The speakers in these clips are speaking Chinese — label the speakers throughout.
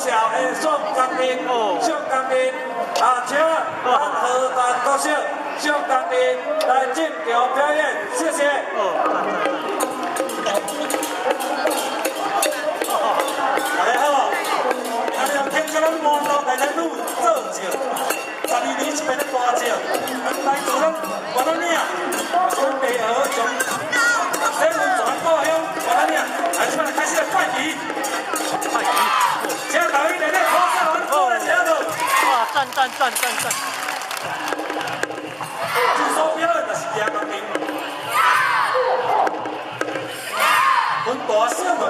Speaker 1: 小的宋江兵，宋江兵啊，请咱河南歌手宋江兵来进场表演，谢谢。大家好，咱用听着咱满岛大家女做证，12年一边咧大证，来自咱我咱领，准备好从这温泉故乡我咱领，来这边开始拜旗。请大家来咧好声完过来写到。哇，赞！自所表演就是行工兵，分大小门。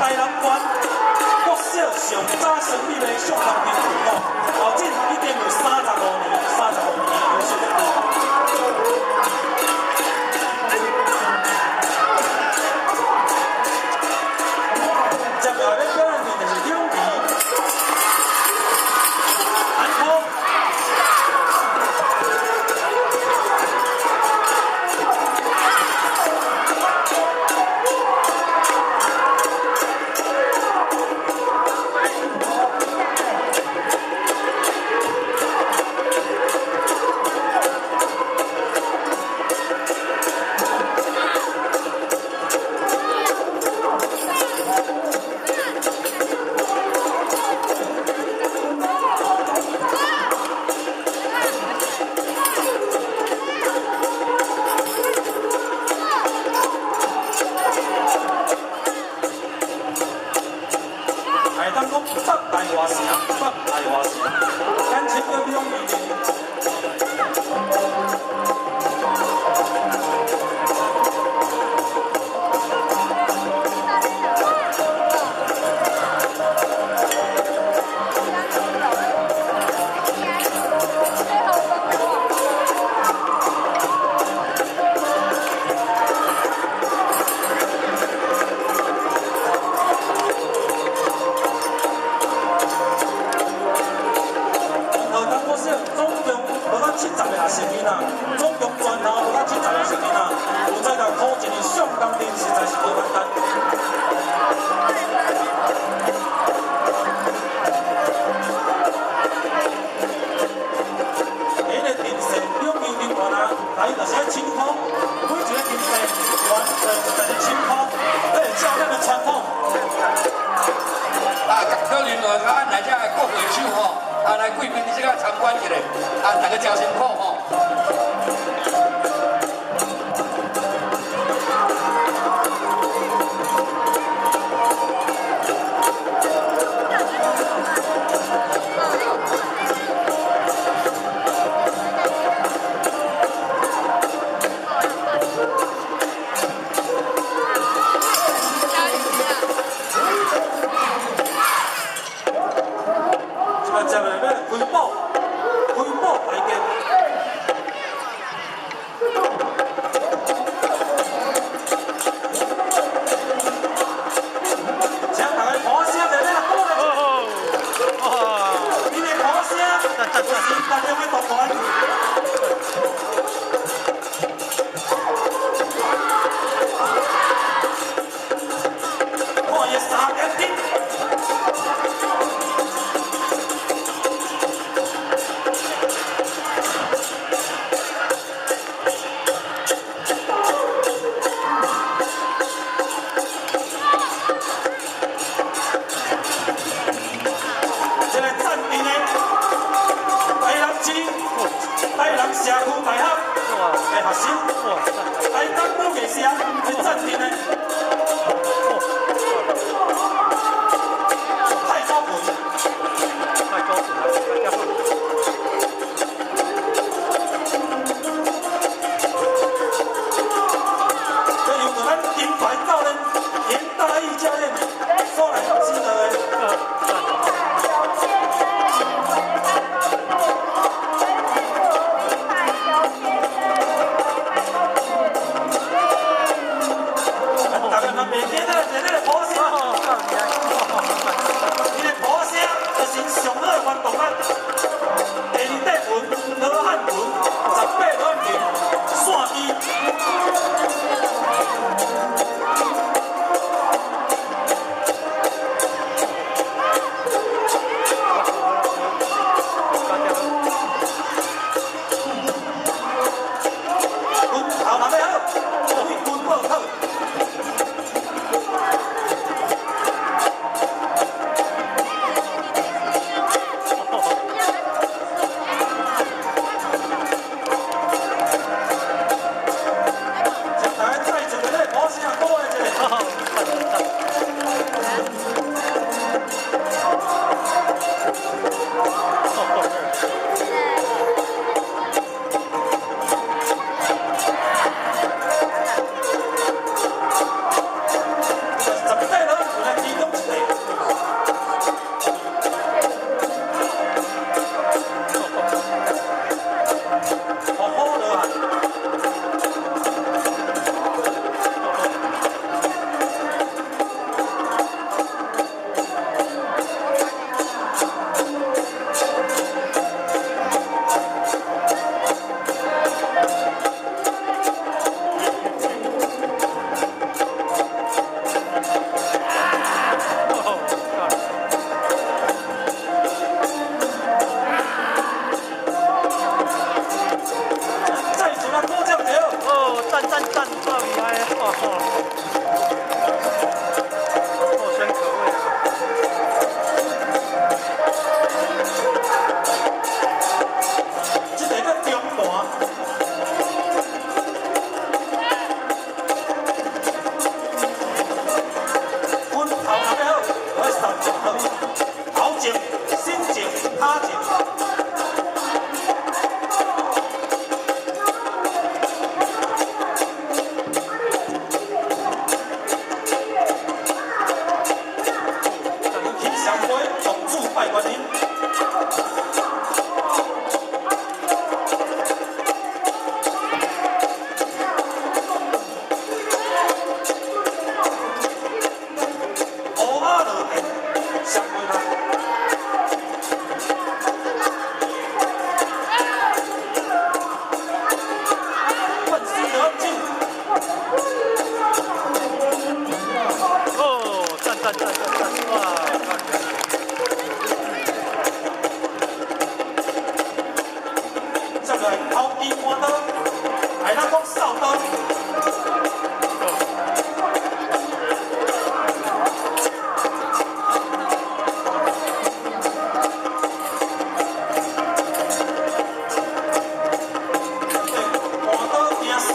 Speaker 1: 台南县国小上早成立的小学兵队后进已经有35年有成立。接下来要表演的就是两旗、韩国。 大家交辛苦吼。接下来要恢复排练。学生，台东武艺社是暂定的。太高分，
Speaker 2: 太高分了，
Speaker 1: 这由着咱金牌教练严大义教练所来指导的。大家嘛袂记得是那个鼓声，伊个鼓声就是上好的运动啊。第二块云，罗汉云，18罗汉云，线机。头若要好，就去军报考。将大家载一个咧，鼓声鼓的一个。18罗有来其中一个，好好了啊。再一个多奖者，
Speaker 2: 哦，赞，超厉害啊！真可畏啊！
Speaker 1: 这个叫中盘。阮头若要好，我上就好，头前、心前、脚前。去上杯，同主拜观音。乌阿落地，上杯啦。万事得酒。
Speaker 2: 哦，赞，哇！
Speaker 1: 接来头机换刀，来咱讲扫刀。换刀惊死。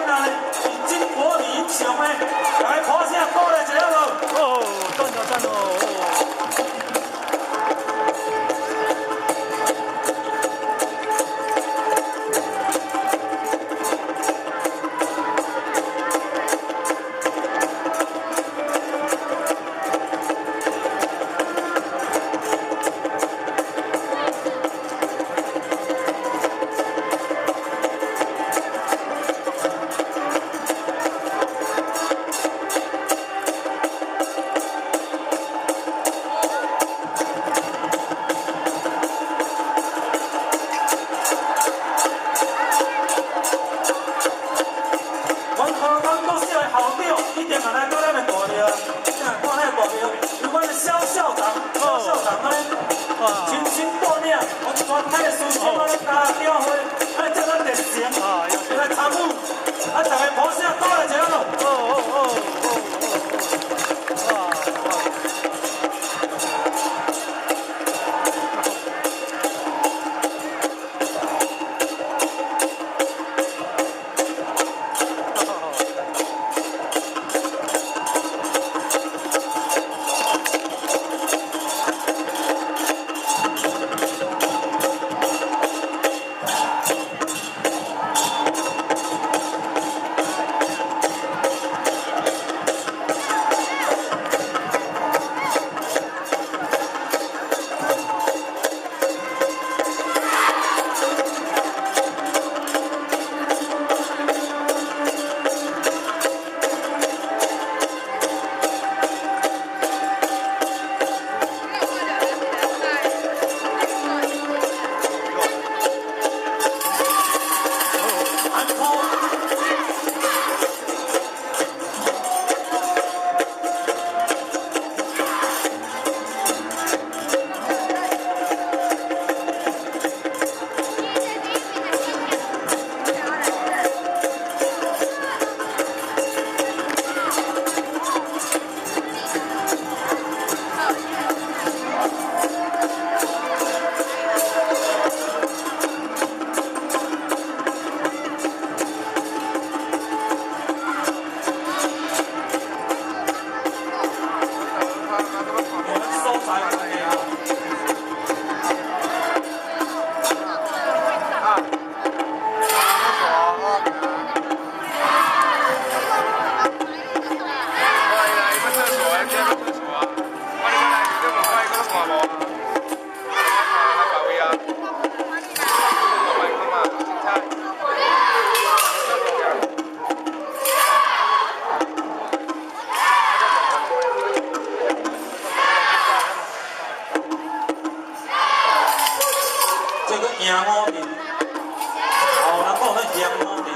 Speaker 1: 来金国英雄的，来拍声鼓励一下无？
Speaker 2: 哦，赞哦赞哦！
Speaker 1: 亲身报名，我全体的师兄啊，家长会，来接咱热情，来参与，大家鼓声鼓励一下咯。这个赢五阵，后人讲咧赢五阵。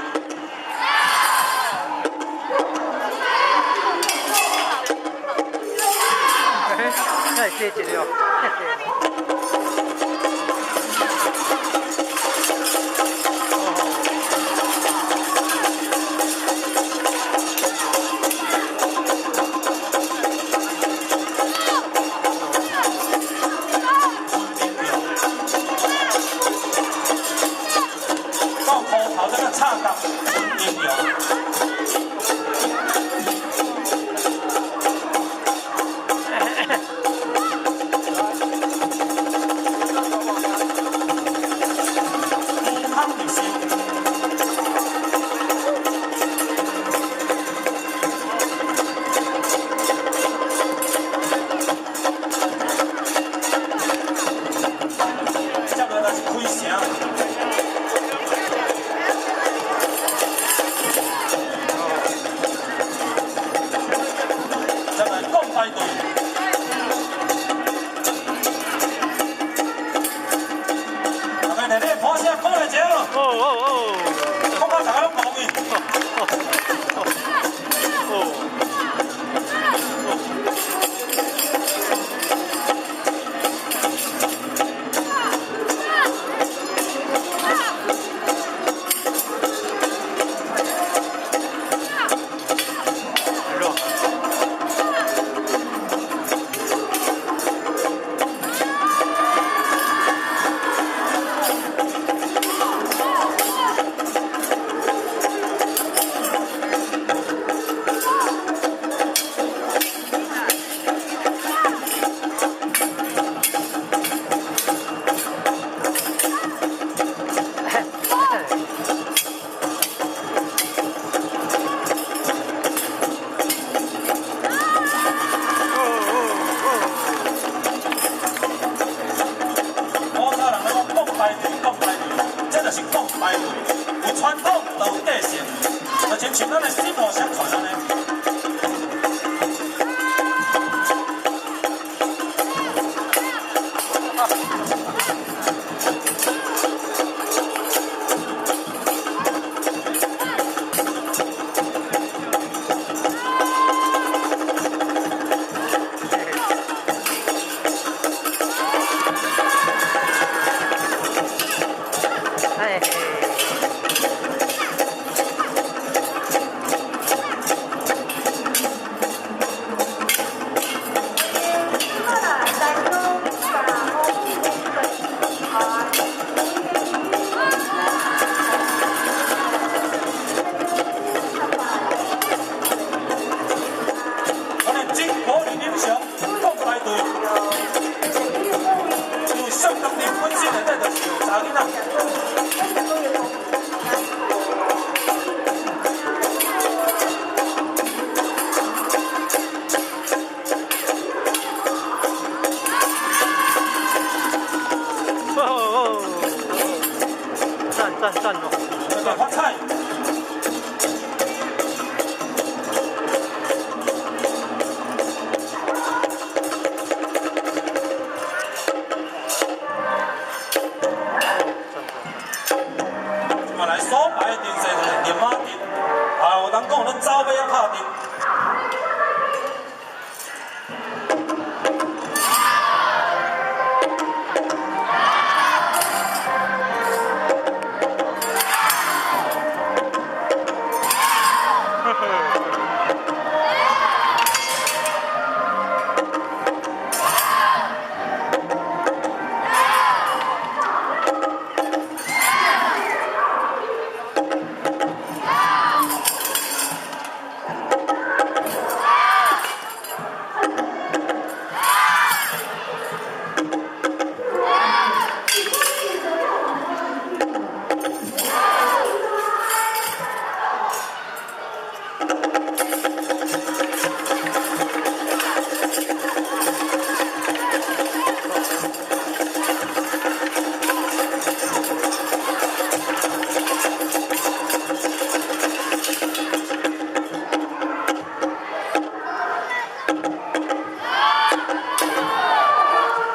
Speaker 2: 太谢谢了。
Speaker 1: 唱到音调。排队，有传统，就有个性，就亲像咱的师傅相传安尼。
Speaker 2: 赞哦！
Speaker 1: 这个发菜。来所摆的店是连马店，有人讲咱走马拍店。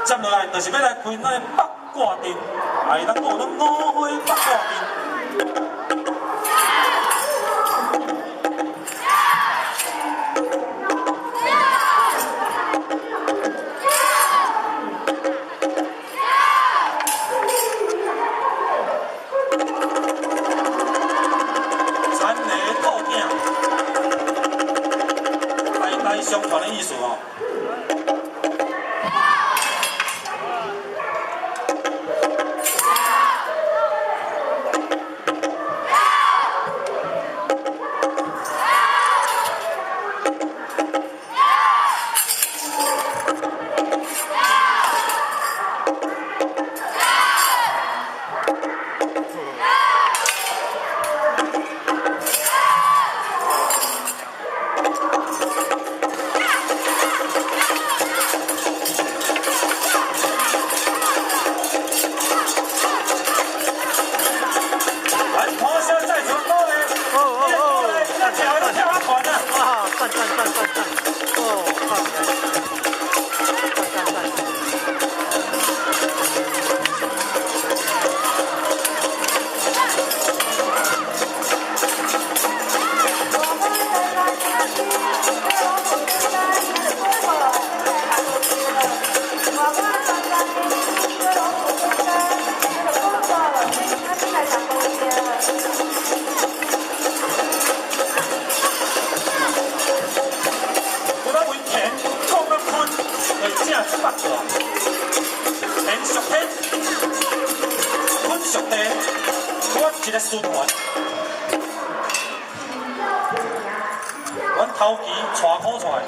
Speaker 1: 接落来就是要来开咱的八卦阵，咱讲咱五花八卦阵。田里套囝，代代相传的意思哦。一个循环，阮头期带苦出来。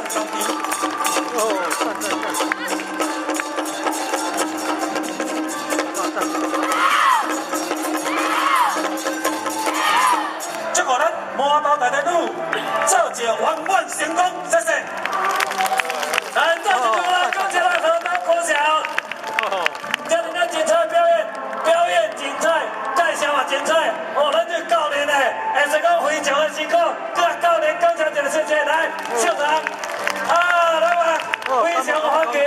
Speaker 1: 上场。
Speaker 2: 哦，赞赞赞！
Speaker 1: 祝贺咱麻豆大队女做一个圆满成功，谢谢。
Speaker 3: 来，这就是我们恭喜咱河南国小，今日咱精彩表演精彩，介绍也精彩。哦，咱这教练呢，也是讲非常的辛苦，各教练感谢一个谢谢来校长。啊，来吧，非常欢喜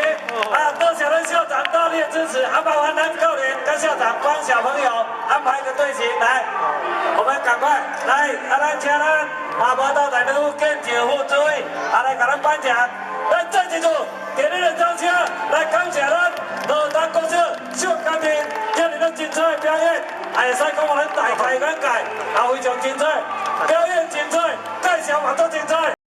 Speaker 3: 啊！多谢咱校长大力的支持，麻烦咱教练跟校长帮小朋友安排个队形来，我们赶快来，咱请咱麻豆大队建姐副主委来给咱颁奖。咱再一次给你的掌声来感谢咱河南国小小家庭今日咱精彩的表演，也会使讲咱大开眼界，也非